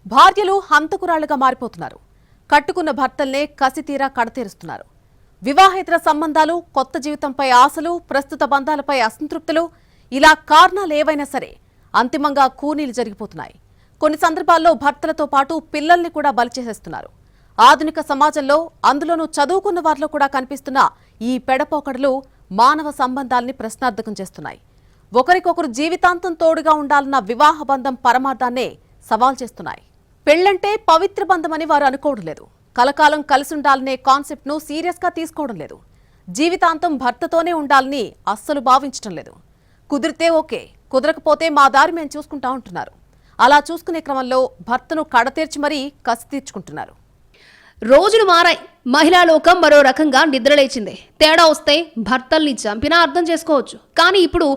భార్యలు హంతకురాళ్లుగా మారిపోతున్నారు. కట్టుకున్న భర్తల్నే కసితీరా కడతీరుస్తున్నారు. వివాహేతర సంబంధాలు, కొత్త జీవితంపై ఆశలు, ప్రస్తుత బంధాలపై అసంతృప్తులు, ఇలా కారణాలు ఏవైనా సరే అంతిమంగా కూనీలు జరిగిపోతున్నాయి. కొన్ని సందర్భాల్లో భర్తలతో పాటు పిల్లల్ని కూడా బలి చేసేస్తున్నారు. ఆధునిక సమాజంలో, అందులోనూ చదువుకున్న వారిలో కూడా కనిపిస్తున్న ఈ పెడపోకడలు మానవ సంబంధాల్ని ప్రశ్నార్థకం చేస్తున్నాయి. ఒకరికొకరు జీవితాంతం తోడుగా ఉండాలన్న వివాహ బంధం పరమార్థాన్నే సవాల్ చేస్తున్నాయి. పెళ్లంటే పవిత్ర బంధమని వారు అనుకోవడం లేదు. కలకాలం కలిసి ఉండాలనే కాన్సెప్ట్ ను సీరియస్ గా తీసుకోవడం లేదు. జీవితాంతం భర్తతోనే ఉండాలని అస్సలు భావించడం లేదు. కుదిరితే ఓకే, కుదరకపోతే మా దారి మేము చూసుకుంటా ఉంటున్నారు. అలా చూసుకునే క్రమంలో భర్తను కడతీర్చి మరీ కసి తీర్చుకుంటున్నారు. రోజులు మారాయి. మహిళా లోకం మరో రకంగా నిద్రలేచింది. తేడా వస్తే భర్తల్ని చంపినా అర్థం చేసుకోవచ్చు. కానీ ఇప్పుడు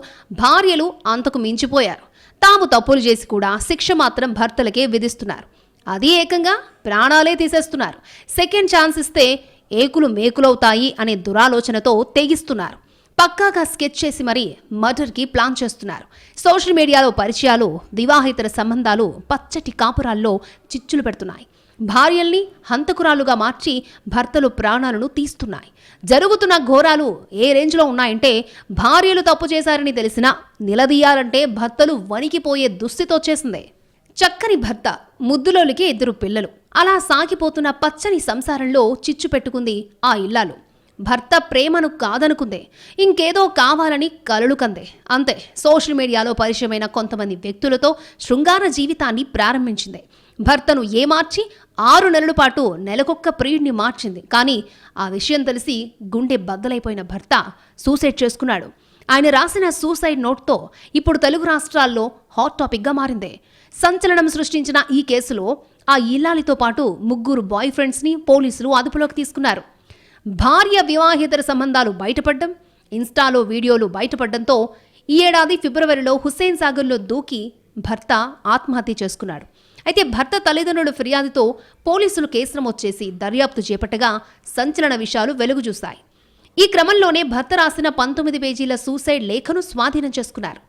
భార్యలు అంతకు మించిపోయారు. తాము తప్పులు చేసి కూడా శిక్ష మాత్రం భర్తలకే విధిస్తున్నారు. అది ఏకంగా ప్రాణాలే తీసేస్తున్నారు. సెకండ్ ఛాన్స్ ఇస్తే ఏకులు మేకులవుతాయి అనే దురాలోచనతో తెగిస్తున్నారు. పక్కాగా స్కెచ్ చేసి మరీ మర్డర్కి ప్లాన్ చేస్తున్నారు. సోషల్ మీడియాలో పరిచయాలు, వివాహేతర సంబంధాలు పచ్చటి కాపురాల్లో చిచ్చులు పెడుతున్నాయి. భార్యల్ని హంతకురాలుగా మార్చి భర్తలు ప్రాణాలను తీస్తున్నాయి. జరుగుతున్న ఘోరాలు ఏ రేంజ్లో ఉన్నాయంటే, భార్యలు తప్పు చేశారని తెలిసినా నిలదీయాలంటే భర్తలు వణికిపోయే దుస్థితి వచ్చేసింది. చక్కని భర్త, ముద్దులోలికి 2 పిల్లలు, అలా సాగిపోతున్న పచ్చని సంసారంలో చిచ్చు పెట్టుకుంది ఆ ఇల్లాలు. భర్త ప్రేమను కాదనుకుందే, ఇంకేదో కావాలని కలలు కందే. అంతే, సోషల్ మీడియాలో పరిచయమైన కొంతమంది వ్యక్తులతో శృంగార జీవితాన్ని ప్రారంభించింది. భర్తను ఏమార్చి 6 నెలల పాటు నెలకొక్క ప్రియుడిని మార్చింది. కానీ ఆ విషయం తెలిసి గుండె బద్దలైపోయిన భర్త సూసైడ్ చేసుకున్నాడు. ఆయన రాసిన సూసైడ్ నోట్తో ఇప్పుడు తెలుగు రాష్ట్రాల్లో హాట్ టాపిక్గా మారింది. సంచలనం సృష్టించిన ఈ కేసులో ఆ ఇల్లాలితో పాటు 3 బాయ్ ఫ్రెండ్స్ని పోలీసులు అదుపులోకి తీసుకున్నారు. భార్య వివాహేతర సంబంధాలు బయటపడ్డం, ఇన్స్టాలో వీడియోలు బయటపడడంతో ఈ ఏడాది ఫిబ్రవరిలో హుస్సేన్ సాగర్లో దూకి భర్త ఆత్మహత్య చేసుకున్నాడు. అయితే భర్త తల్లిదండ్రుల ఫిర్యాదుతో పోలీసులు కేసు నమోదు చేసి దర్యాప్తు చేపట్టగా సంచలన విషయాలు వెలుగు చూశాయి. ఈ క్రమంలోనే భర్త రాసిన 19 పేజీల సూసైడ్ లేఖను స్వాధీనం చేసుకున్నారు.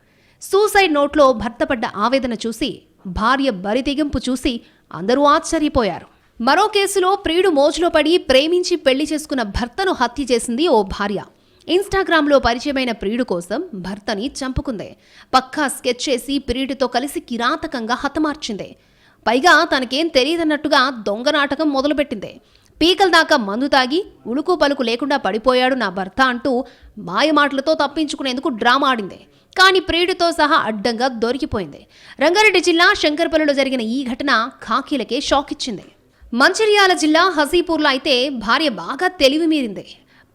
సూసైడ్ నోట్లో భర్త పడ్డ ఆవేదన చూసి, భార్య బరితెగింపు చూసి అందరూ ఆశ్చర్యపోయారు. మరో కేసులో ప్రియుడు మోజులో పడి ప్రేమించి పెళ్లి చేసుకున్న భర్తను హత్య చేసింది ఓ భార్య. ఇన్స్టాగ్రామ్లో పరిచయమైన ప్రియుడు కోసం భర్తని చంపుకుంది. పక్కా స్కెచ్ చేసి ప్రియుడితో కలిసి కిరాతకంగా హతమార్చింది. పైగా తనకేం తెలియదన్నట్టుగా దొంగ నాటకం మొదలుపెట్టింది. పీకల దాకా మందు తాగి ఉలుకు పలుకు లేకుండా పడిపోయాడు నా భర్త అంటూ మాయమాటలతో తప్పించుకునేందుకు డ్రామా ఆడింది. కానీ ప్రియుడితో సహా అడ్డంగా దొరికిపోయింది. రంగారెడ్డి జిల్లా శంకర్పల్లిలో జరిగిన ఈ ఘటన ఖాకీలకే షాక్ ఇచ్చింది. మంచిర్యాల జిల్లా హసీపూర్లో అయితే భార్య బాగా తెలివి మీరింది.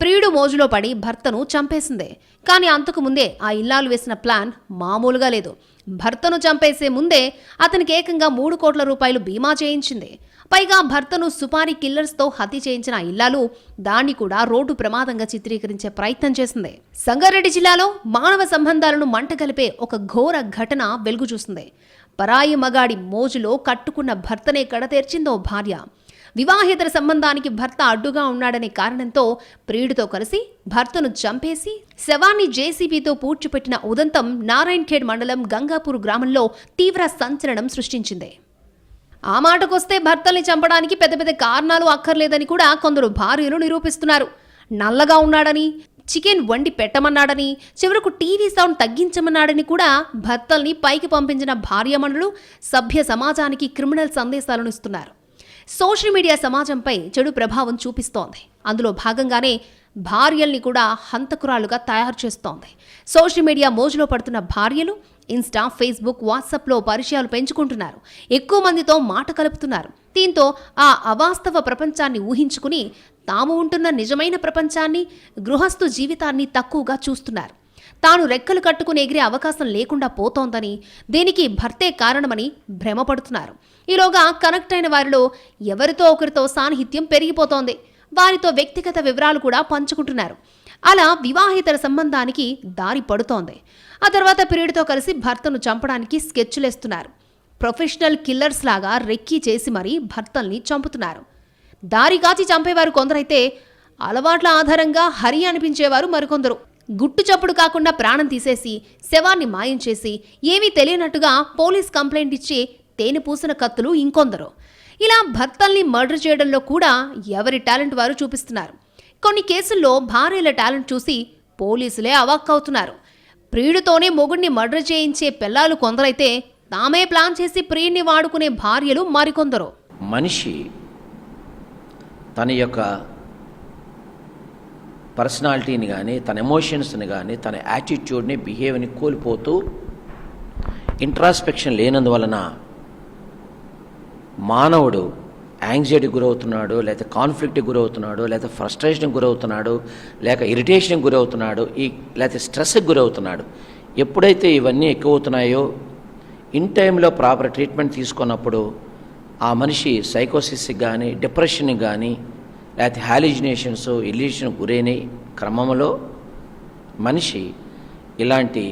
ప్రియుడు మోజులో పడి భర్తను చంపేసింది. కానీ అంతకు ముందే ఆ ఇల్లాలు వేసిన ప్లాన్ మామూలుగా లేదు. భర్తను చంపేసే ముందే అతనికి ఏకంగా 3 కోట్ల రూపాయలు బీమా చేయించింది. పైగా భర్తను సుపారీ కిల్లర్స్తో హత్య చేయించిన ఇల్లాలు దాన్ని కూడా రోడ్డు ప్రమాదంగా చిత్రీకరించే ప్రయత్నం చేసింది. సంగారెడ్డి జిల్లాలో మానవ సంబంధాలను మంటగలిపే ఒక ఘోర ఘటన వెలుగు చూసింది. పరాయి మగాడి మోజులో కట్టుకున్న భర్తనే కడతేర్చిందో భార్య. వివాహేతర సంబంధానికి భర్త అడ్డుగా ఉన్నాడనే కారణంతో ప్రియుడితో కలిసి భర్తను చంపేసి శవాన్ని జేసీబీతో పూడ్చిపెట్టిన ఉదంతం నారాయణఖేడ్ మండలం గంగాపూర్ గ్రామంలో తీవ్ర సంచలనం సృష్టించింది. ఆ మాటకొస్తే భర్తల్ని చంపడానికి పెద్ద పెద్ద కారణాలు అక్కర్లేదని కూడా కొందరు భార్యలు నిరూపిస్తున్నారు. నల్లగా ఉన్నాడని, చికెన్ వండి పెట్టమన్నాడని, చివరకు టీవీ సౌండ్ తగ్గించమన్నాడని కూడా భర్తల్ని పైకి పంపించిన భార్యామణులు సభ్య సమాజానికి క్రిమినల్ సందేశాలను ఇస్తున్నారు. సోషల్ మీడియా సమాజంపై చెడు ప్రభావం చూపిస్తోంది. అందులో భాగంగానే భార్యల్ని కూడా హంతకురాలుగా తయారు చేస్తోంది. సోషల్ మీడియా మోజులో పడుతున్న భార్యలు ఇన్స్టా, ఫేస్బుక్, వాట్సాప్లో పరిచయాలు పెంచుకుంటున్నారు. ఎక్కువ మందితో మాట కలుపుతున్నారు. దీంతో ఆ అవాస్తవ ప్రపంచాన్ని ఊహించుకుని తాము ఉంటున్న నిజమైన ప్రపంచాన్ని, గృహస్థు జీవితాన్ని తక్కువగా చూస్తున్నారు. తాను రెక్కలు కట్టుకుని ఎగిరే అవకాశం లేకుండా పోతోందని, దీనికి భర్తే కారణమని భ్రమపడుతున్నారు. ఈలోగా కనెక్ట్ అయిన వారిలో ఎవరితో ఒకరితో సాన్నిహిత్యం పెరిగిపోతోంది. వారితో వ్యక్తిగత వివరాలు కూడా పంచుకుంటున్నారు. అలా వివాహేతర సంబంధానికి దారి పడుతోంది. ఆ తర్వాత ప్రియుడితో కలిసి భర్తను చంపడానికి స్కెచ్లేస్తున్నారు. ప్రొఫెషనల్ కిల్లర్స్ లాగా రెక్కీ చేసి మరీ భర్తల్ని చంపుతున్నారు. దారి కాచి చంపేవారు కొందరైతే, అలవాట్ల ఆధారంగా హరి అనిపించేవారు మరికొందరు. గుట్టు చప్పుడు కాకుండా ప్రాణం తీసేసి శవాన్ని మాయం చేసి ఏమీ తెలియనట్టుగా పోలీస్ కంప్లైంట్ ఇచ్చి తేనె పూసిన కత్తులు ఇంకొందరు. ఇలా భర్తల్ని మర్డర్ చేయడంలో కూడా ఎవరి టాలెంట్ వారు చూపిస్తున్నారు. కొన్ని కేసుల్లో భార్యల టాలెంట్ చూసి పోలీసులే అవాక్కవుతున్నారు. ప్రియుడితోనే మొగుడిని మర్డర్ చేయించే పెళ్ళాలు కొందరైతే తామే ప్లాన్ చేసి ప్రియుడిని వాడుకునే భార్యలు మరికొందరు. మనిషి తన యొక్క పర్సనాలిటీని కానీ, తన ఎమోషన్స్ని కానీ, తన యాటిట్యూడ్ని, బిహేవియర్ని కోల్పోతూ ఇంట్రాస్పెక్షన్ లేనందువలన మానవుడు యాంగ్జైటీకి గురవుతున్నాడు, లేకపోతే కాన్ఫ్లిక్ట్కి గురవుతున్నాడు, లేకపోతే ఫ్రస్ట్రేషన్కి గురవుతున్నాడు, లేక ఇరిటేషన్కి గురవుతున్నాడు, లేకపోతే స్ట్రెస్కి గురవుతున్నాడు. ఎప్పుడైతే ఇవన్నీ ఎక్కువ అవుతున్నాయో ఇన్ టైంలో ప్రాపర్ ట్రీట్మెంట్ తీసుకున్నప్పుడు ఆ మనిషి సైకోసిస్కి కానీ, డిప్రెషన్కి కానీ, లేకపోతే హాలిజినేషన్స్, ఇల్యూషన్కి గురైన క్రమంలో మనిషి ఇలాంటి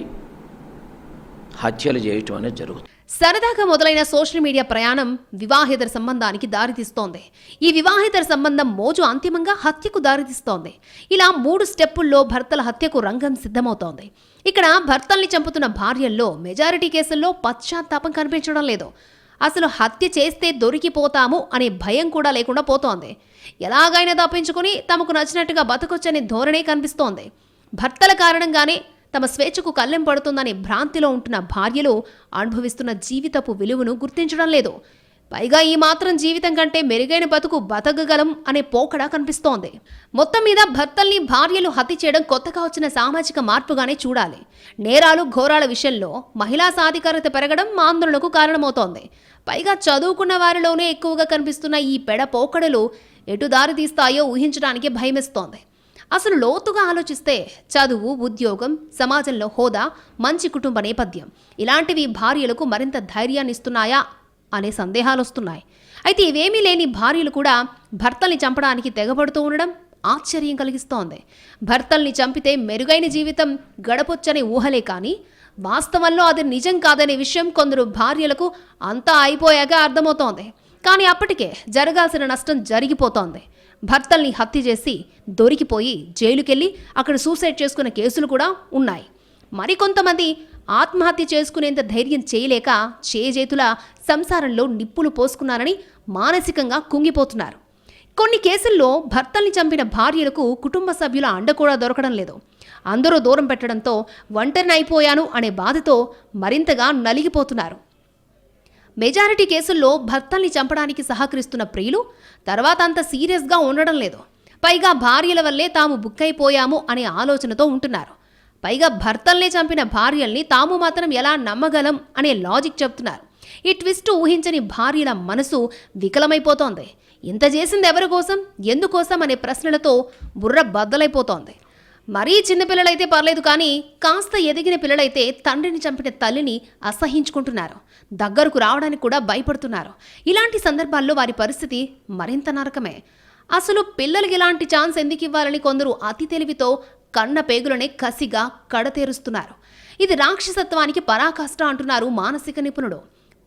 హత్యలు చేయటం అనేది జరుగుతుంది. సరదాగా మొదలైన సోషల్ మీడియా ప్రయాణం వివాహేతర సంబంధానికి దారితీస్తోంది. ఈ వివాహేతర సంబంధం మోజు అంతిమంగా హత్యకు దారితీస్తోంది. ఇలా 3 స్టెప్పుల్లో భర్తల హత్యకు రంగం సిద్ధమవుతోంది. ఇక్కడ భర్తల్ని చంపుతున్న భార్యల్లో మెజారిటీ కేసుల్లో పశ్చాత్తాపం కనిపించడం లేదు. అసలు హత్య చేస్తే దొరికిపోతాము అనే భయం కూడా లేకుండా పోతోంది. ఎలాగైనా తప్పించుకుని తమకు నచ్చినట్టుగా బతకొచ్చనే ధోరణే కనిపిస్తోంది. భర్తల కారణంగానే తమ స్వేచ్ఛకు కళ్ళెం పడుతుందనే భ్రాంతిలో ఉంటున్న భార్యలు అనుభవిస్తున్న జీవితపు విలువను గుర్తించడం లేదు. పైగా ఈ మాత్రం జీవితం కంటే మెరుగైన బతుకు బతకగలం అనే పోకడ కనిపిస్తోంది. మొత్తం మీద భర్తల్ని భార్యలు హత్య చేయడం కొత్తగా వచ్చిన సామాజిక మార్పుగానే చూడాలి. నేరాలు, ఘోరాల విషయంలో మహిళా సాధికారత పెరగడం ఆందోళనకు కారణమవుతోంది. పైగా చదువుకున్న వారిలోనే ఎక్కువగా కనిపిస్తున్న ఈ పెడ పోకడలు ఎటు దారి తీస్తాయో ఊహించడానికి భయమేస్తోంది. అసలు లోతుగా ఆలోచిస్తే చదువు, ఉద్యోగం, సమాజంలో హోదా, మంచి కుటుంబ నేపథ్యం ఇలాంటివి భార్యలకు మరింత ధైర్యాన్ని ఇస్తున్నాయా అనే సందేహాలు వస్తున్నాయి. అయితే ఇవేమీ లేని భార్యలు కూడా భర్తల్ని చంపడానికి తెగబడుతూ ఉండడం ఆశ్చర్యం కలిగిస్తోంది. భర్తల్ని చంపితే మెరుగైన జీవితం గడపొచ్చనే ఊహలే కానీ వాస్తవంలో అది నిజం కాదనే విషయం కొందరు భార్యలకు అంతా అయిపోయాక అర్థమవుతోంది. కానీ అప్పటికే జరగాల్సిన నష్టం జరిగిపోతోంది. భర్తల్ని హత్య చేసి దొరికిపోయి జైలుకెళ్ళి అక్కడ సూసైడ్ చేసుకున్న కేసులు కూడా ఉన్నాయి. మరికొంతమంది ఆత్మహత్య చేసుకునేంత ధైర్యం చేయలేక చేజేతుల సంసారంలో నిప్పులు పోసుకున్నారని మానసికంగా కుంగిపోతున్నారు. కొన్ని కేసుల్లో భర్తల్ని చంపిన భార్యలకు కుటుంబ సభ్యుల అండ కూడా దొరకడం లేదు. అందరూ దూరం పెట్టడంతో ఒంటరినైపోయాను అనే బాధతో మరింతగా నలిగిపోతున్నారు. మెజారిటీ కేసుల్లో భర్తల్ని చంపడానికి సహకరిస్తున్న ప్రియులు తర్వాత అంత సీరియస్గా ఉండడం లేదు. పైగా భార్యల వల్లే తాము బుక్కైపోయాము అనే ఆలోచనతో ఉంటున్నారు. పైగా భర్తల్నే చంపిన భార్యల్ని తాము మాత్రం ఎలా నమ్మగలం అనే లాజిక్ చెప్తున్నారు. ఈ ట్విస్ట్ ఊహించని భార్యల మనసు వికలమైపోతోంది. ఇంత చేసింది ఎవరి కోసం, ఎందుకోసం అనే ప్రశ్నలతో బుర్ర బద్దలైపోతోంది. మరీ చిన్నపిల్లలైతే పర్లేదు కానీ కాస్త ఎదిగిన పిల్లలైతే తండ్రిని చంపిన తల్లిని అసహించుకుంటున్నారు. దగ్గరకు రావడానికి కూడా భయపడుతున్నారు. ఇలాంటి సందర్భాల్లో వారి పరిస్థితి మరింత నరకమే. అసలు పిల్లలకి ఇలాంటి ఛాన్స్ ఎందుకు ఇవ్వాలని కొందరు అతి తెలివితో కన్న పేగులనే కసిగా కడతేరుస్తున్నారు. ఇది రాక్షసత్వానికి పరాకాష్ట అంటున్నారు మానసిక నిపుణుడు.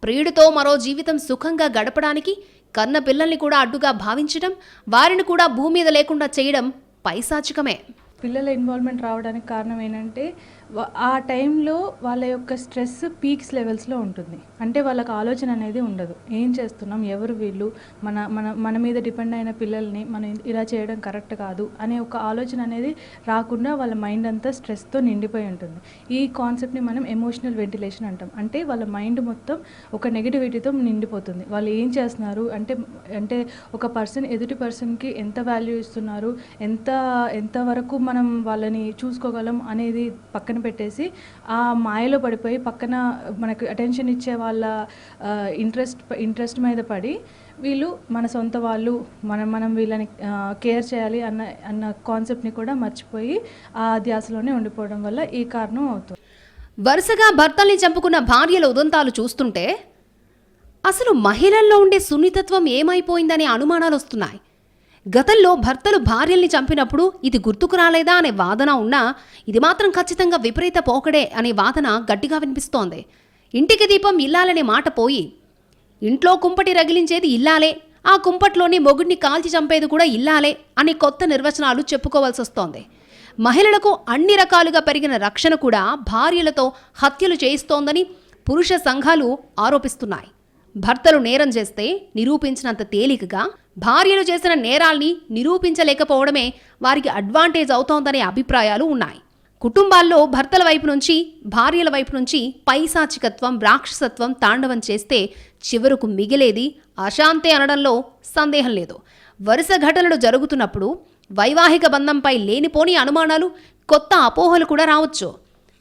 ప్రియుడితో మరో జీవితం సుఖంగా గడపడానికి కన్న పిల్లల్ని కూడా అడ్డుగా భావించడం, వారిని కూడా భూమి మీద లేకుండా చేయడం పైశాచికమే. పిల్లల ఇన్వాల్వ్మెంట్ రావడానికి కారణం ఏంటంటే ఆ టైంలో వాళ్ళ యొక్క స్ట్రెస్ పీక్స్ లెవెల్స్లో ఉంటుంది. అంటే వాళ్ళకి ఆలోచన అనేది ఉండదు. ఏం చేస్తున్నాం, ఎవరు వీళ్ళు, మన మన మన మీద డిపెండ్ అయిన పిల్లల్ని మనం ఇలా చేయడం కరెక్ట్ కాదు అనే ఒక ఆలోచన అనేది రాకుండా వాళ్ళ మైండ్ అంతా స్ట్రెస్తో నిండిపోయి ఉంటుంది. ఈ కాన్సెప్ట్ని మనం ఎమోషనల్ వెంటిలేషన్ అంటాం. అంటే వాళ్ళ మైండ్ మొత్తం ఒక నెగిటివిటీతో నిండిపోతుంది. వాళ్ళు ఏం చేస్తున్నారు అంటే ఒక పర్సన్ ఎదుటి పర్సన్కి ఎంత వాల్యూ ఇస్తున్నారు, ఎంతవరకు మనం వాళ్ళని చూసుకోగలం అనేది పక్కన పెట్టేసి ఆ మాయలో పడిపోయి పక్కన మనకు అటెన్షన్ ఇచ్చే వాళ్ళ ఇంట్రెస్ట్ మీద పడి వీళ్ళు మన సొంత వాళ్ళు, మనం వీళ్ళని కేర్ చేయాలి అన్న కాన్సెప్ట్ని కూడా మర్చిపోయి ఆ ధ్యాసలోనే ఉండిపోవడం వల్ల ఈ కారణం అవుతుంది. వరుసగా భర్తల్ని చంపుకున్న భార్యల ఉదంతాలు చూస్తుంటే అసలు మహిళల్లో ఉండే సున్నితత్వం ఏమైపోయిందనే అనుమానాలు వస్తున్నాయి. గతంలో భర్తలు భార్యల్ని చంపినప్పుడు ఇది గుర్తుకు రాలేదా అనే వాదన ఉన్నా ఇది మాత్రం ఖచ్చితంగా విపరీత పోకడే అనే వాదన గట్టిగా వినిపిస్తోంది. ఇంటికి దీపం ఇల్లాలనే మాట పోయి ఇంట్లో కుంపటి రగిలించేది ఇల్లాలే, ఆ కుంపట్లోని మొగుడిని కాల్చి చంపేది కూడా ఇల్లాలే అనే కొత్త నిర్వచనాలు చెప్పుకోవాల్సి వస్తోంది. మహిళలకు అన్ని రకాలుగా పెరిగిన రక్షణ కూడా భార్యలతో హత్యలు చేయిస్తోందని పురుష సంఘాలు ఆరోపిస్తున్నాయి. భర్తలు నేరం చేస్తే నిరూపించినంత తేలికగా భార్యలు చేసిన నేరాల్ని నిరూపించలేకపోవడమే వారికి అడ్వాంటేజ్ అవుతోందనే అభిప్రాయాలు ఉన్నాయి. కుటుంబాల్లో భర్తల వైపు నుంచి భార్యల వైపు నుంచి పైశాచికత్వం రాక్షసత్వం తాండవం చేస్తే చివరకు మిగిలేది అశాంతి అనడంలో సందేహం లేదు. వరుస ఘటనలు జరుగుతున్నప్పుడు వైవాహిక బంధంపై లేనిపోని అనుమానాలు కొత్త అపోహలు కూడా రావచ్చు.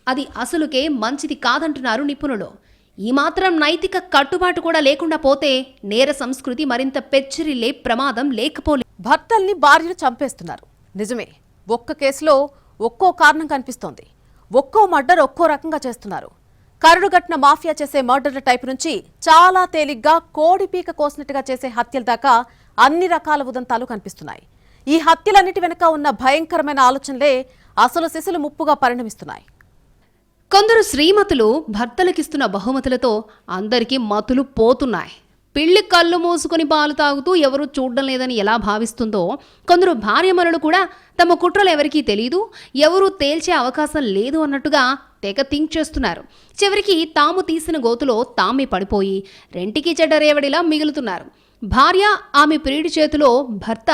అది అసలుకే మంచిది కాదంటున్నారు నిపుణులు. ఈ మాత్రం నైతిక కట్టుబాటు కూడా లేకుండా పోతే నేర సంస్కృతి మరింత పెచ్చిరిల్లే ప్రమాదం లేకపోలే. భర్తల్ని భార్యలు చంపేస్తున్నారు నిజమే. ఒక్క కేసులో ఒక్కో కారణం కనిపిస్తోంది. ఒక్కో మర్డర్ ఒక్కో రకంగా చేస్తున్నారు. కరడుగట్టిన మాఫియా చేసే మర్డర్ల టైపు నుంచి చాలా తేలిగ్గా కోడిపీక కోసినట్టుగా చేసే హత్యల దాకా అన్ని రకాల ఉదంతాలు కనిపిస్తున్నాయి. ఈ హత్యలన్నిటి వెనుక ఉన్న భయంకరమైన ఆలోచనలే అసలు సిసలు ముప్పుగా పరిణమిస్తున్నాయి. కొందరు శ్రీమతులు భర్తలకిస్తున్న బహుమతులతో అందరికీ మతులు పోతున్నాయి. పిల్లి కళ్ళు మూసుకుని పాలు తాగుతూ ఎవరూ చూడడం లేదని ఎలా భావిస్తుందో, కొందరు భార్యమరులు కూడా తమ కుట్రలు ఎవరికీ తెలీదు, ఎవరూ తేల్చే అవకాశం లేదు అన్నట్టుగా తెగ థింక్ చేస్తున్నారు. చివరికి తాము తీసిన గోతులో తామే పడిపోయి రెంటికి చెడ్డ రేవడిలా మిగులుతున్నారు. భార్య ఆమె ప్రియుడి చేతిలో భర్త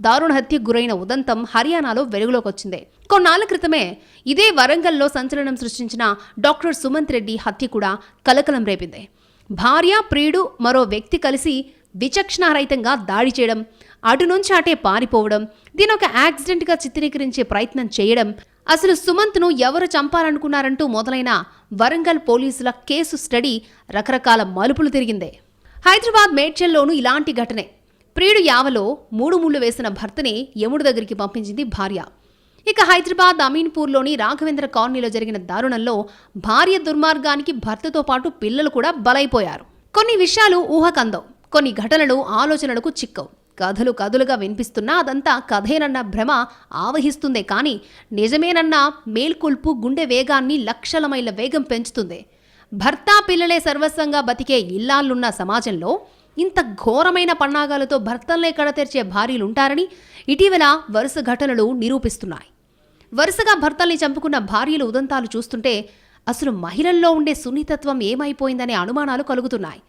దారుణ హత్యకు గురైన ఉదంతం హర్యానాలో వెలుగులోకి వచ్చింది. కొన్నాళ్ల క్రితమే ఇదే వరంగల్లో సంచలనం సృష్టించిన డాక్టర్ సుమంత్ రెడ్డి హత్య కూడా కలకలం రేపింది. భార్య ప్రియుడు మరో వ్యక్తి కలిసి విచక్షణారహితంగా దాడి చేయడం, అటు నుంచి అటే పారిపోవడం, దీని ఒక యాక్సిడెంట్గా చిత్రీకరించే ప్రయత్నం చేయడం, అసలు సుమంత్ను ఎవరు చంపాలనుకున్నారంటూ మొదలైన వరంగల్ పోలీసుల కేసు స్టడీ రకరకాల మలుపులు తిరిగిందే. హైదరాబాద్ మేడ్చల్లోనూ ఇలాంటి ఘటనే. ప్రియుడు యావలో 3 ముళ్ళు వేసిన భర్తని యముడి దగ్గరికి పంపించింది భార్య. ఇక హైదరాబాద్ అమీన్పూర్లోని రాఘవేంద్ర కాలనీలో జరిగిన దారుణంలో భార్య దుర్మార్గానికి భర్తతో పాటు పిల్లలు కూడా బలైపోయారు. కొన్ని విషయాలు ఊహకందవు, కొన్ని ఘటనలు ఆలోచనలకు చిక్కవు. కథలు కథలుగా వినిపిస్తున్నా అదంతా కథేనన్న భ్రమ ఆవహిస్తుందే కానీ నిజమేనన్న మేల్కొల్పు గుండె వేగాన్ని లక్షల మైళ్ళ వేగం పెంచుతుంది. భర్త పిల్లలే సర్వస్వంగా బతికే ఇల్లాలున్న సమాజంలో ఇంత ఘోరమైన పన్నాగాలతో భర్తల్నే కడతెర్చే భార్యలుంటారని ఇటీవల వరుస ఘటనలు నిరూపిస్తున్నాయి. వరుసగా భర్తల్ని చంపుకున్న భార్యల ఉదంతాలు చూస్తుంటే అసలు మహిళల్లో ఉండే సున్నితత్వం ఏమైపోయిందనే అనుమానాలు కలుగుతున్నాయి.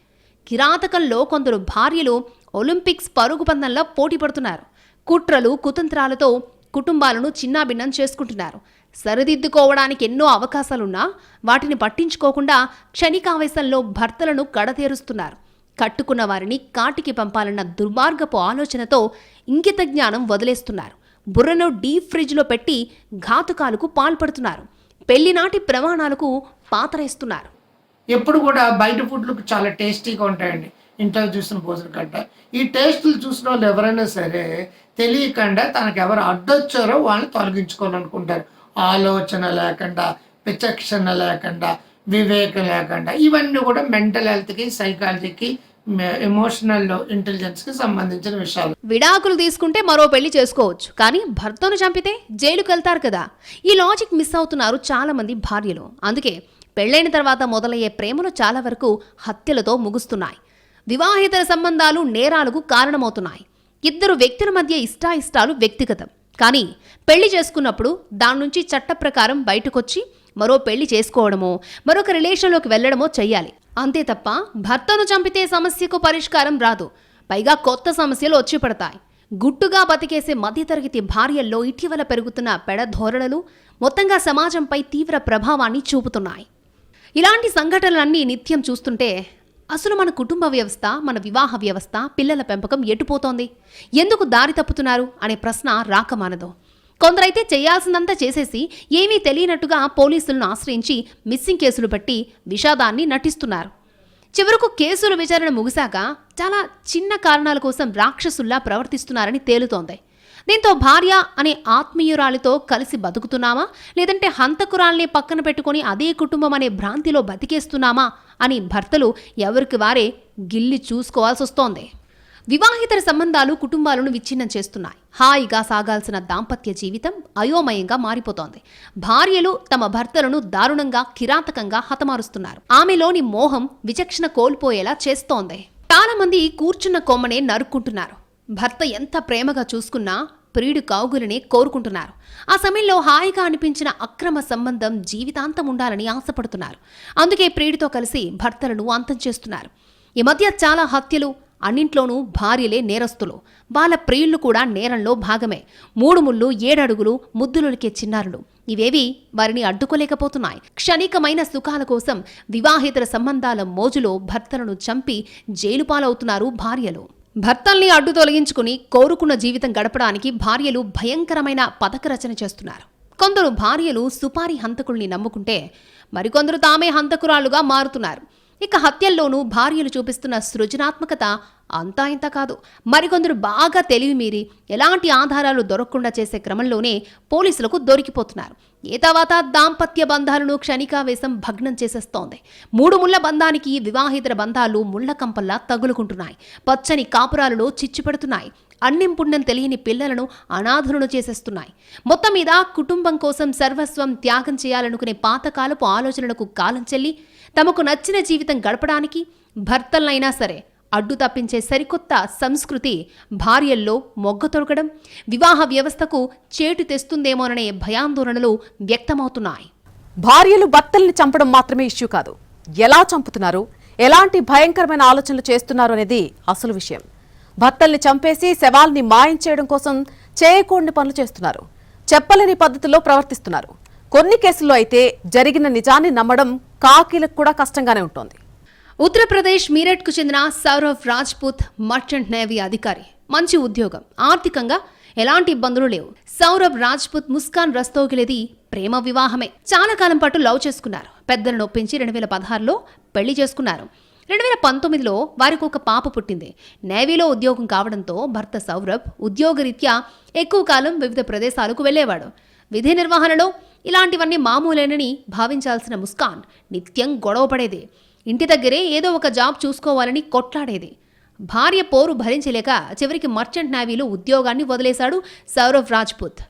కిరాతకంలో కొందరు భార్యలు ఒలింపిక్స్ పరుగు పందెంలో పోటీ పడుతున్నారు. కుట్రలు కుతంత్రాలతో కుటుంబాలను చిన్నాభిన్నం చేసుకుంటున్నారు. సరిదిద్దుకోవడానికి ఎన్నో అవకాశాలున్నా వాటిని పట్టించుకోకుండా క్షణికావేశంలో భర్తలను కడతేరుస్తున్నారు. కట్టుకున్న వారిని కాటికి పంపాలన్న దుర్మార్గపు ఆలోచనతో ఇంగిత జ్ఞానం వదిలేస్తున్నారు. బుర్రను డీప్ ఫ్రిడ్జ్లో పెట్టి ఘాతుకాలకు పాల్పడుతున్నారు. పెళ్లినాటి ప్రమాణాలకు పాతరేస్తున్నారు. ఎప్పుడు కూడా బయట ఫుడ్లు చాలా టేస్టీగా ఉంటాయండి. ఇంట్లో చూసిన భోజనం కంటే ఈ టేస్టులు చూసిన వాళ్ళు ఎవరైనా సరే తెలియకుండా తనకు ఎవరు అడ్డొచ్చారో వాళ్ళని తొలగించుకోవాలనుకుంటారు. ఆలోచన లేకుండా, విచక్షణ లేకుండా, వివేకం లేకుండా. ఇవన్నీ కూడా మెంటల్ హెల్త్కి, సైకాలజీకి, ఎమోషనల్ ఇంటెలిజెన్స్కి సంబంధించిన విషయాలు. విడాకులు తీసుకుంటే మరో పెళ్లి చేసుకోవచ్చు, కానీ భర్తను చంపితే జైలుకు వెళ్తారు కదా. ఈ లాజిక్ మిస్ అవుతున్నారు చాలా మంది భార్యలు. అందుకే పెళ్లైన తర్వాత మొదలయ్యే ప్రేమలు చాలా వరకు హత్యలతో ముగుస్తున్నాయి. వివాహేతర సంబంధాలు నేరాలకు కారణమవుతున్నాయి. ఇద్దరు వ్యక్తుల మధ్య ఇష్టాయిష్టాలు వ్యక్తిగతం, కానీ పెళ్లి చేసుకున్నప్పుడు దాని నుంచి చట్ట ప్రకారం బయటకొచ్చి మరో పెళ్లి చేసుకోవడమో మరొక రిలేషన్లోకి వెళ్లడమో చెయ్యాలి. అంతే తప్ప భర్తను చంపితే సమస్యకు పరిష్కారం రాదు, పైగా కొత్త సమస్యలు వచ్చి పడతాయి. గుట్టుగా బతికేసే మధ్యతరగతి భార్యల్లో ఇటీవల పెరుగుతున్న పెడధోరణులు మొత్తంగా సమాజంపై తీవ్ర ప్రభావాన్ని చూపుతున్నాయి. ఇలాంటి సంఘటనలన్నీ నిత్యం చూస్తుంటే అసలు మన కుటుంబ వ్యవస్థ, మన వివాహ వ్యవస్థ, పిల్లల పెంపకం ఎటుపోతోంది, ఎందుకు దారి తప్పుతున్నారు అనే ప్రశ్న రాకమానదు. కొందరైతే చేయాల్సిందంతా చేసేసి ఏమీ తెలియనట్టుగా పోలీసులను ఆశ్రయించి మిస్సింగ్ కేసులు పెట్టి విషాదాన్ని నటిస్తున్నారు. చివరకు కేసుల విచారణ ముగిశాక చాలా చిన్న కారణాల కోసం రాక్షసుల్లా ప్రవర్తిస్తున్నారని తేలుతోంది. దీంతో భార్య అనే ఆత్మీయురాలితో కలిసి బతుకుతున్నామా, లేదంటే హంతకురాల్ని పక్కన పెట్టుకుని అదే కుటుంబం అనే భ్రాంతిలో బతికేస్తున్నామా అని భర్తలు ఎవరికి వారే గిల్లి చూసుకోవాల్సి వస్తోంది. వివాహితర సంబంధాలు కుటుంబాలను విచ్ఛిన్నం చేస్తున్నాయి. హాయిగా సాగాల్సిన దాంపత్య జీవితం అయోమయంగా మారిపోతోంది. భార్యలు తమ భర్తలను దారుణంగా, కిరాతకంగా హతమారుస్తున్నారు. ఆమెలోని మోహం విచక్షణ కోల్పోయేలా చేస్తోంది. చాలా మంది కూర్చున్న కొమ్మనే నరుక్కుంటున్నారు. భర్త ఎంత ప్రేమగా చూసుకున్నా ప్రియుడి కౌగులినే కోరుకుంటున్నారు. ఆ సమయంలో హాయిగా అనిపించిన అక్రమ సంబంధం జీవితాంతం ఉండాలని ఆశపడుతున్నారు. అందుకే ప్రియుడితో కలిసి భర్తలను అంతం చేస్తున్నారు. ఈ మధ్య చాలా హత్యలు, అన్నింట్లోనూ భార్యలే నేరస్తులు, వాళ్ళ ప్రియుళ్ళు కూడా నేరంలో భాగమే. 3 ముళ్ళు 7 అడుగులు ముద్దులొలికే చిన్నారులు ఇవేవి వారిని అడ్డుకోలేకపోతున్నాయి. క్షణికమైన సుఖాల కోసం వివాహేతర సంబంధాల మోజులో భర్తలను చంపి జైలు పాలవుతున్నారు భార్యలు. భర్తల్ని అడ్డు తొలగించుకుని కోరుకున్న జీవితం గడపడానికి భార్యలు భయంకరమైన పథక రచన చేస్తున్నారు. కొందరు భార్యలు సుపారీ హంతకుల్ని నమ్ముకుంటే మరికొందరు తామే హంతకురాలుగా మారుతున్నారు. ఇక హత్యల్లోనూ భార్యలు చూపిస్తున్న సృజనాత్మకత అంతా ఇంత కాదు. మరికొందరు బాగా తెలివి మీరి ఎలాంటి ఆధారాలు దొరకకుండా చేసే క్రమంలోనే పోలీసులకు దొరికిపోతున్నారు. ఏ తర్వాత దాంపత్య బంధాలను క్షణికావేశం భగ్నం చేసేస్తోంది. 3 ముళ్ల బంధానికి వివాహేతర బంధాలు ముళ్ల కంపల్లా తగులుకుంటున్నాయి. పచ్చని కాపురాలలో చిచ్చు పెడుతున్నాయి. అన్నింపుణ్యం తెలియని పిల్లలను అనాథులను చేసేస్తున్నాయి. మొత్తం మీద కుటుంబం కోసం సర్వస్వం త్యాగం చేయాలనుకునే పాతకాలపు ఆలోచనలకు కాలం చెల్లి తమకు నచ్చిన జీవితం గడపడానికి భర్తలైనా సరే అడ్డు తప్పించే సరికొత్త సంస్కృతి భార్యల్లో మొగ్గతొరగడం వివాహ వ్యవస్థకు చేటు తెస్తుందేమోననే భయాందోళనలు వ్యక్తమవుతున్నాయి. భార్యలు భర్తల్ని చంపడం మాత్రమే ఇష్యూ కాదు, ఎలా చంపుతున్నారు, ఎలాంటి భయంకరమైన ఆలోచనలు చేస్తున్నారు అనేది అసలు విషయం. భర్తల్ని చంపేసి శవాల్ని మాయం చేయడం కోసం చేయకూడని పనులు చేస్తున్నారు. చెప్పలేని పద్ధతుల్లో ప్రవర్తిస్తున్నారు. కొన్ని కేసుల్లో అయితే జరిగిన నిజాన్ని నమ్మడం కాకీలకు కూడా కష్టంగానే ఉంటుంది. ఉత్తరప్రదేశ్ మీరట్కు చెందిన సౌరవ్ రాజ్పుత్ మర్చెంట్ నేవీ అధికారి. మంచి ఉద్యోగం, ఆర్థికంగా ఎలాంటి ఇబ్బందులు లేవు. సౌరవ్ రాజ్పుత్ ముస్కాన్ రస్తోగిలేది ప్రేమ వివాహమే. చాలా కాలం పాటు లవ్ చేసుకున్నారు. పెద్దలను ఒప్పించి 2016లో పెళ్లి చేసుకున్నారు. 2019లో వారికి ఒక పాప పుట్టింది. నేవీలో ఉద్యోగం కావడంతో భర్త సౌరభ్ ఉద్యోగరీత్యా ఎక్కువ కాలం వివిధ ప్రదేశాలకు వెళ్లేవాడు. విధి నిర్వహణలో ఇలాంటివన్నీ మామూలేనని భావించాల్సిన ముస్కాన్ నిత్యం గొడవపడేది. ఇంటి దగ్గరే ఏదో ఒక జాబ్ చూసుకోవాలని కొట్లాడేది. భార్య పోరు భరించలేక చివరికి మర్చెంట్ నేవీలో ఉద్యోగాన్ని వదిలేశాడు సౌరవ్ రాజ్పుత్.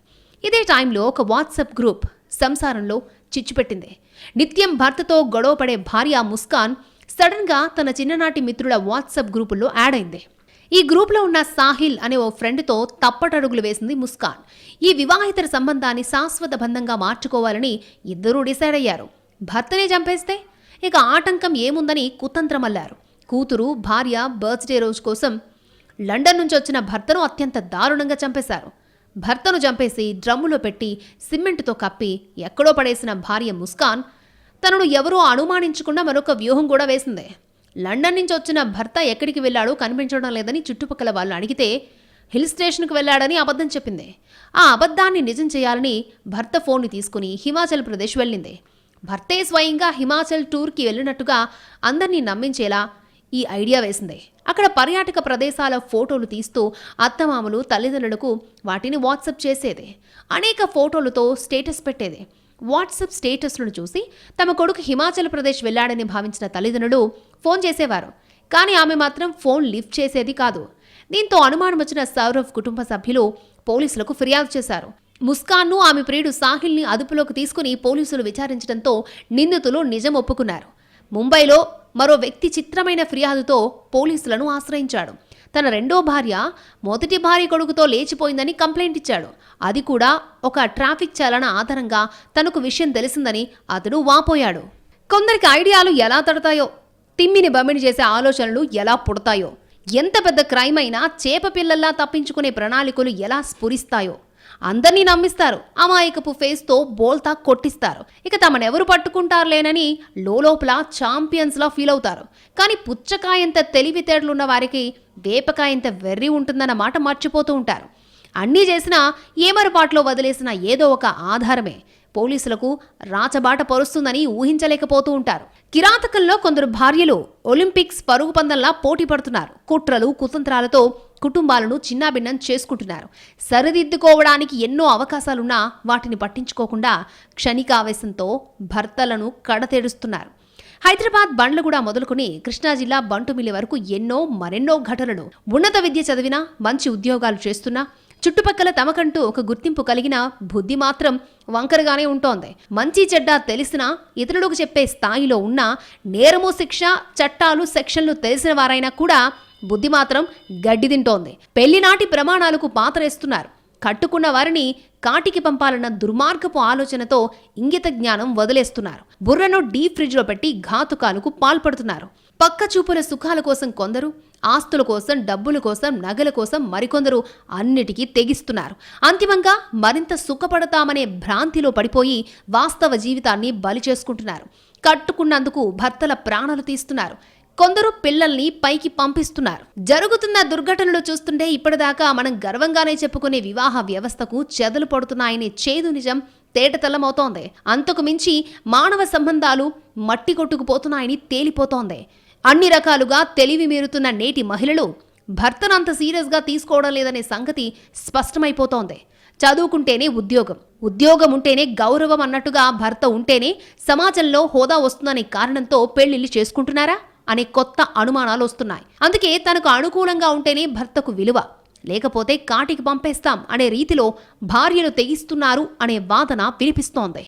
ఇదే టైంలో ఒక వాట్సాప్ గ్రూప్ సంసారంలో చిచ్చుపెట్టింది. నిత్యం భర్తతో గొడవపడే భార్య ముస్కాన్ సడన్గా తన చిన్ననాటి మిత్రుల వాట్సాప్ గ్రూపుల్లో యాడ్ అయింది. ఈ గ్రూప్లో ఉన్న సాహిల్ అనే ఓ ఫ్రెండ్తో తప్పటడుగులు వేసింది ముస్కాన్. ఈ వివాహేతర సంబంధాన్ని శాశ్వత బంధంగా మార్చుకోవాలని ఇద్దరూ డిసైడ్ అయ్యారు. భర్తనే చంపేస్తే ఇక ఆటంకం ఏముందని కుతంత్రమల్లారు. కూతురు భార్య బర్త్డే రోజు కోసం లండన్ నుంచి వచ్చిన భర్తను అత్యంత దారుణంగా చంపేశారు. భర్తను చంపేసి డ్రమ్ములో పెట్టి సిమెంటుతో కప్పి ఎక్కడో పడేసిన భార్య ముస్కాన్ తనను ఎవరూ అనుమానించకుండా మరొక వ్యూహం కూడా వేసింది. లండన్ నుంచి వచ్చిన భర్త ఎక్కడికి వెళ్ళాడో కనిపించడం లేదని చుట్టుపక్కల వాళ్ళు అడిగితే హిల్ స్టేషన్కు వెళ్ళాడని అబద్ధం చెప్పింది. ఆ అబద్ధాన్ని నిజం చేయాలని భర్త ఫోన్ని తీసుకుని హిమాచల్ ప్రదేశ్ వెళ్ళింది. భర్తే స్వయంగా హిమాచల్ టూర్కి వెళ్ళినట్టుగా అందరినీ నమ్మించేలా ఈ ఐడియా వేసింది. అక్కడ పర్యాటక ప్రదేశాల ఫోటోలు తీస్తూ అత్తమామలు తల్లిదండ్రులకు వాటిని వాట్సాప్ చేసేది. అనేక ఫోటోలతో స్టేటస్ పెట్టేది. వాట్సాప్ స్టేటస్లను చూసి తమ కొడుకు హిమాచల్ ప్రదేశ్ వెళ్లాడని భావించిన తల్లిదండ్రులు ఫోన్ చేసేవారు. కానీ ఆమె మాత్రం ఫోన్ లిఫ్ట్ చేసేది కాదు. దీంతో అనుమానం వచ్చిన సౌరవ్ కుటుంబ సభ్యులు పోలీసులకు ఫిర్యాదు చేశారు. ముస్కాన్ను ఆమె ప్రియుడు సాహిల్ని అదుపులోకి తీసుకుని పోలీసులు విచారించడంతో నిందితులు నిజం ఒప్పుకున్నారు. ముంబైలో మరో వ్యక్తి చిత్రమైన ఫిర్యాదుతో పోలీసులను ఆశ్రయించాడు. తన రెండో భార్య మొదటి భార్య కొడుకుతో లేచిపోయిందని కంప్లైంట్ ఇచ్చాడు. అది కూడా ఒక ట్రాఫిక్ చాలన ఆధారంగా తనకు విషయం తెలిసిందని అతడు వాపోయాడు. కొందరికి ఐడియాలు ఎలా తడతాయో, తిమ్మిని బమ్మిని చేసే ఆలోచనలు ఎలా పుడతాయో, ఎంత పెద్ద క్రైమ్ అయినా చేప పిల్లల్లా తప్పించుకునే ప్రణాళికలు ఎలా స్ఫురిస్తాయో అందర్నీ నమ్మిస్తారు. అమాయకపు ఫేస్తో బోల్తా కొట్టిస్తారు. ఇక తమనెవరు పట్టుకుంటారులేనని లోపల ఛాంపియన్స్లా ఫీల్ అవుతారు. కానీ పుచ్చకాయంత తెలివితేటలున్న వారికి వేపకాయంత వెర్రి ఉంటుందన్న మాట మర్చిపోతూ ఉంటారు. అన్నీ చేసినా ఏమరపాట్లో వదిలేసిన ఏదో ఒక ఆధారమే పోలీసులకు రాచబాట పరుస్తుందని ఊహించలేకపోతూ ఉంటారు. కిరాతకంలో కొందరు భార్యలు ఒలింపిక్స్ పరుగు పందెంలా పోటీ పడుతున్నారు. కుట్రలు కుతంత్రాలతో కుటుంబాలను చిన్నాభిన్నం చేసుకుంటున్నారు. సరిదిద్దుకోవడానికి ఎన్నో అవకాశాలున్నా వాటిని పట్టించుకోకుండా క్షణికావేశంతో భర్తలను కడతేడుస్తున్నారు. హైదరాబాద్ బండ్లగూడ మొదలుకుని కృష్ణా జిల్లా బంటుమిల్లి వరకు మరెన్నో ఘటనలు. ఉన్నత విద్య చదివినా, మంచి ఉద్యోగాలు చేస్తున్నా, చుట్టుపక్కల తమకంటూ ఒక గుర్తింపు కలిగిన బుద్ధి మాత్రం వంకరగానే ఉంటోంది. మంచి చెడ్డ తెలిసినా ఇతరులకు చెప్పే స్థాయిలో ఉన్న నేరము శిక్ష చట్టాలు సెక్షన్లు తెలిసిన వారైనా కూడా బుద్ధి మాత్రం గడ్డి తింటోంది. పెళ్లినాటి ప్రమాణాలకు పాతరేస్తున్నారు. కట్టుకున్న వారిని కాటికి పంపాలన్న దుర్మార్గపు ఆలోచనతో ఇంగిత జ్ఞానం వదిలేస్తున్నారు. బుర్రను డీప్ ఫ్రిడ్జ్లో పెట్టి ఘాతుకాలకు పాల్పడుతున్నారు. పక్క చూపుల సుఖాల కోసం కొందరు, ఆస్తుల కోసం, డబ్బుల కోసం, నగల కోసం మరికొందరు అన్నిటికీ తెగిస్తున్నారు. అంతిమంగా మరింత సుఖపడతామనే భ్రాంతిలో పడిపోయి వాస్తవ జీవితాన్ని బలి చేసుకుంటున్నారు. కట్టుకున్నందుకు భర్తల ప్రాణాలు తీస్తున్నారు. కొందరు పిల్లల్ని పైకి పంపిస్తున్నారు. జరుగుతున్న దుర్ఘటనలు చూస్తుంటే ఇప్పటిదాకా మనం గర్వంగానే చెప్పుకునే వివాహ వ్యవస్థకు చెదలు పడుతున్నాయనే చేదు నిజం తేటతెల్లమవుతోంది. అంతకు మించి మానవ సంబంధాలు మట్టి కొట్టుకుపోతున్నాయని తేలిపోతోంది. అన్ని రకాలుగా తెలివి మీరుతున్న నేటి మహిళలు భర్తను అంత సీరియస్గా తీసుకోవడం లేదనే సంగతి స్పష్టమైపోతోంది. చదువుకుంటేనే ఉద్యోగం, ఉద్యోగం ఉంటేనే గౌరవం అన్నట్టుగా భర్త ఉంటేనే సమాజంలో హోదా వస్తుందనే కారణంతో పెళ్లిళ్ళు చేసుకుంటున్నారా అనే కొత్త అనుమానాలు వస్తున్నాయి. అందుకే తనకు అనుకూలంగా ఉంటేనే భర్తకు విలువ, లేకపోతే కాటికి పంపేస్తాం అనే రీతిలో భార్యలు తెగిస్తున్నారు అనే వాదన వినిపిస్తోంది.